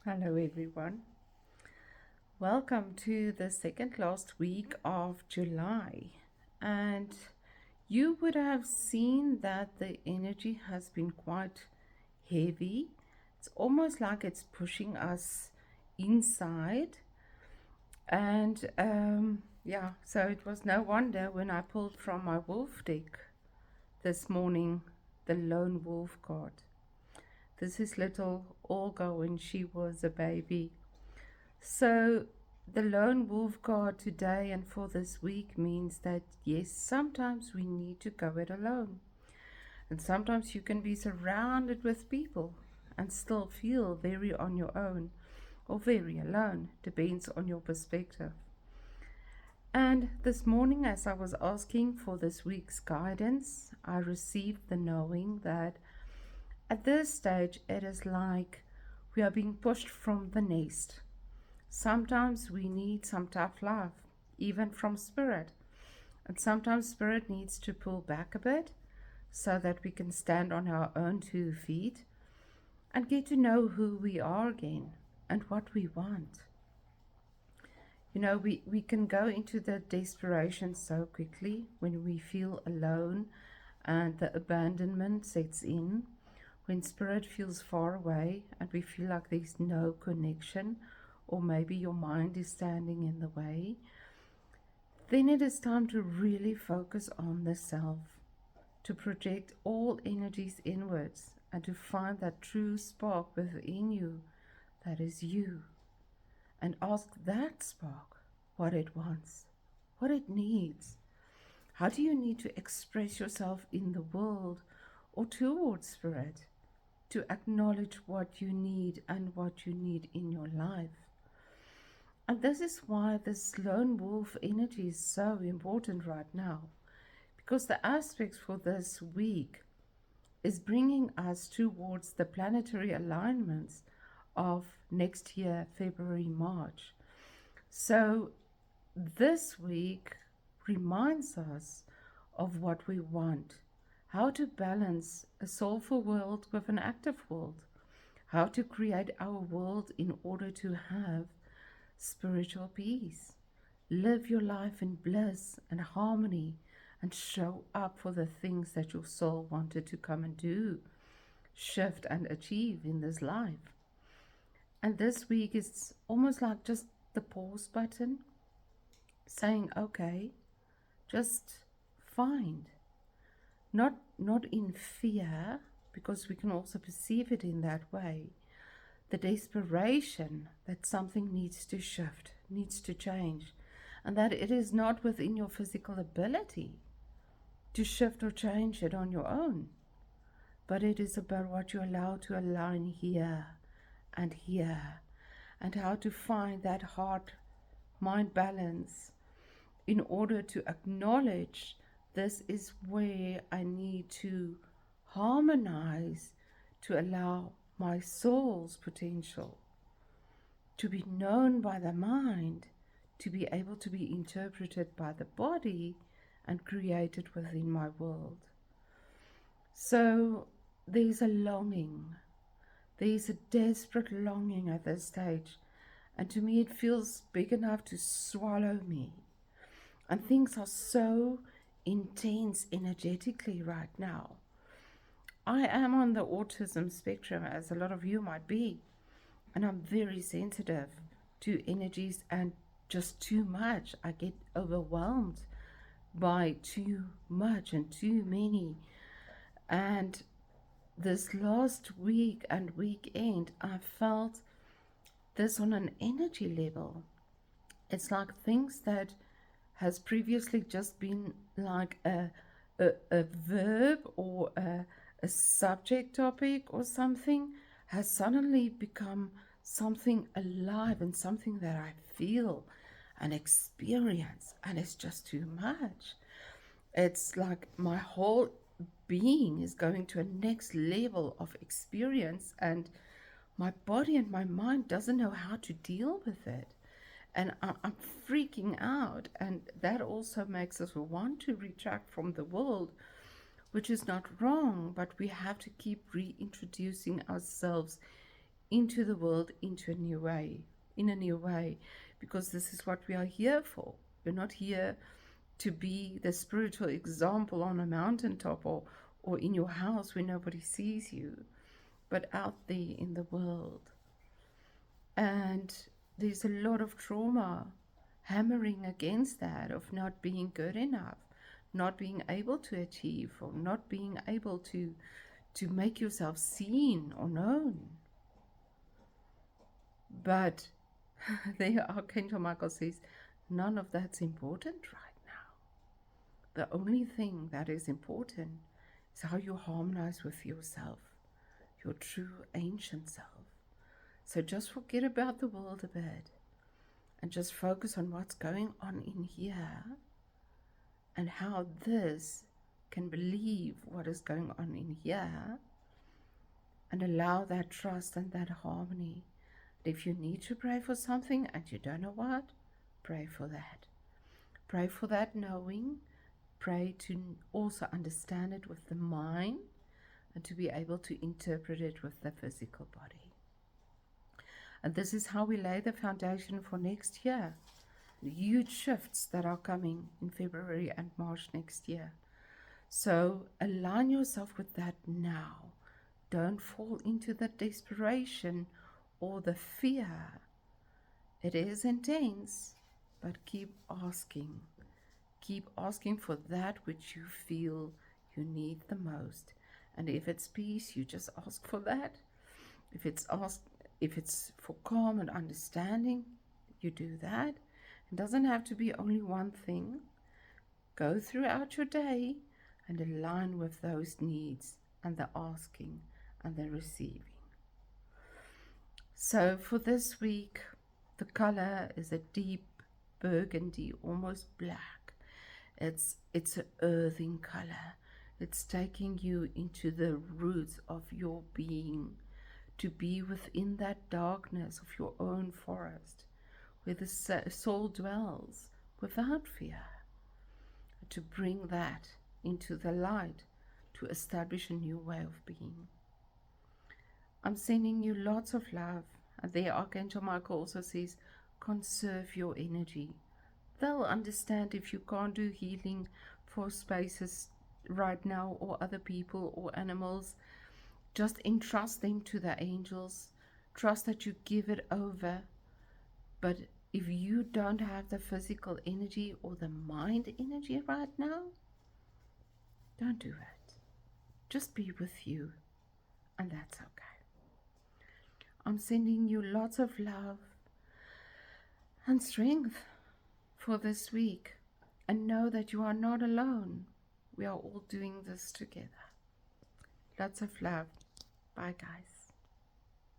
Hello, everyone. Welcome to the second last week of July. And you would have seen that the energy has been quite heavy. It's almost like it's pushing us inside. And so it was no wonder when I pulled from my wolf deck this morning the lone wolf card. This is little Olga when she was a baby. So, the lone wolf card today and for this week means that yes, sometimes we need to go it alone. And sometimes you can be surrounded with people and still feel very on your own or very alone, depends on your perspective. And this morning, as I was asking for this week's guidance, I received the knowing that at this stage it is like we are being pushed from the nest. Sometimes we need some tough love, even from spirit. And sometimes spirit needs to pull back a bit so that we can stand on our own 2 feet and get to know who we are again and what we want. We can go into the desperation so quickly when we feel alone and the abandonment sets in, when spirit feels far away and we feel like there's no connection, or maybe your mind is standing in the way, then it is time to really focus on the self, to project all energies inwards and to find that true spark within you that is you, and ask that spark what it wants, what it needs. How do you need to express yourself in the world or towards spirit to acknowledge what you need and what you need in your life? And this is why this lone wolf energy is so important right now, because the aspects for this week is bringing us towards the planetary alignments of next year, February, March. So this week reminds us of what we want, how to balance a soulful world with an active world, how to create our world in order to have spiritual peace. Live your life in bliss and harmony and show up for the things that your soul wanted to come and do, shift and achieve in this life. And this week is almost like just the pause button, saying, okay, just find. Not in fear, because we can also perceive it in that way, the desperation that something needs to shift, needs to change, and that it is not within your physical ability to shift or change it on your own, but it is about what you allow to align here, and how to find that heart-mind balance in order to acknowledge this is where I need to harmonize to allow my soul's potential to be known by the mind, to be able to be interpreted by the body and created within my world. So there's a longing, there's a desperate longing at this stage, and to me it feels big enough to swallow me. And things are so intense energetically right now. I am on the autism spectrum, as a lot of you might be, and I'm very sensitive to energies and just too much. I get overwhelmed by too much and too many. And this last week and weekend, I felt this on an energy level. It's like things that has previously just been like a verb or a subject topic or something has suddenly become something alive and something that I feel and experience, and it's just too much. It's like my whole being is going to a next level of experience, and my body and my mind doesn't know how to deal with it. And I'm freaking out, and that also makes us want to retract from the world, which is not wrong, but we have to keep reintroducing ourselves into the world into a new way, in a new way, because this is what we are here for. We're not here to be the spiritual example on a mountaintop or in your house where nobody sees you, but out there in the world. And there's a lot of trauma hammering against that, of not being good enough, not being able to achieve, or not being able to make yourself seen or known. But the Archangel Michael says, none of that's important right now. The only thing that is important is how you harmonize with yourself, your true ancient self. So just forget about the world a bit and just focus on what's going on in here and how this can believe what is going on in here and allow that trust and that harmony. If you need to pray for something and you don't know what, pray for that. Pray for that knowing. Pray to also understand it with the mind and to be able to interpret it with the physical body. And this is how we lay the foundation for next year. The huge shifts that are coming in February and March next year. So align yourself with that now. Don't fall into the desperation or the fear. It is intense, but keep asking. Keep asking for that which you feel you need the most. And if it's peace, you just ask for that. If it's for calm and understanding, you do that. It doesn't have to be only one thing. Go throughout your day and align with those needs and the asking and the receiving. So for this week, the color is a deep burgundy, almost black. It's an earthing color. It's taking you into the roots of your being, to be within that darkness of your own forest, where the soul dwells without fear, to bring that into the light, to establish a new way of being. I'm sending you lots of love. And there Archangel Michael also says, conserve your energy. They'll understand if you can't do healing for spaces right now, or other people or animals. Just entrust them to the angels. Trust that you give it over. But if you don't have the physical energy or the mind energy right now, don't do it. Just be with you, and that's okay. I'm sending you lots of love and strength for this week. And know that you are not alone. We are all doing this together. Lots of love. Bye, guys.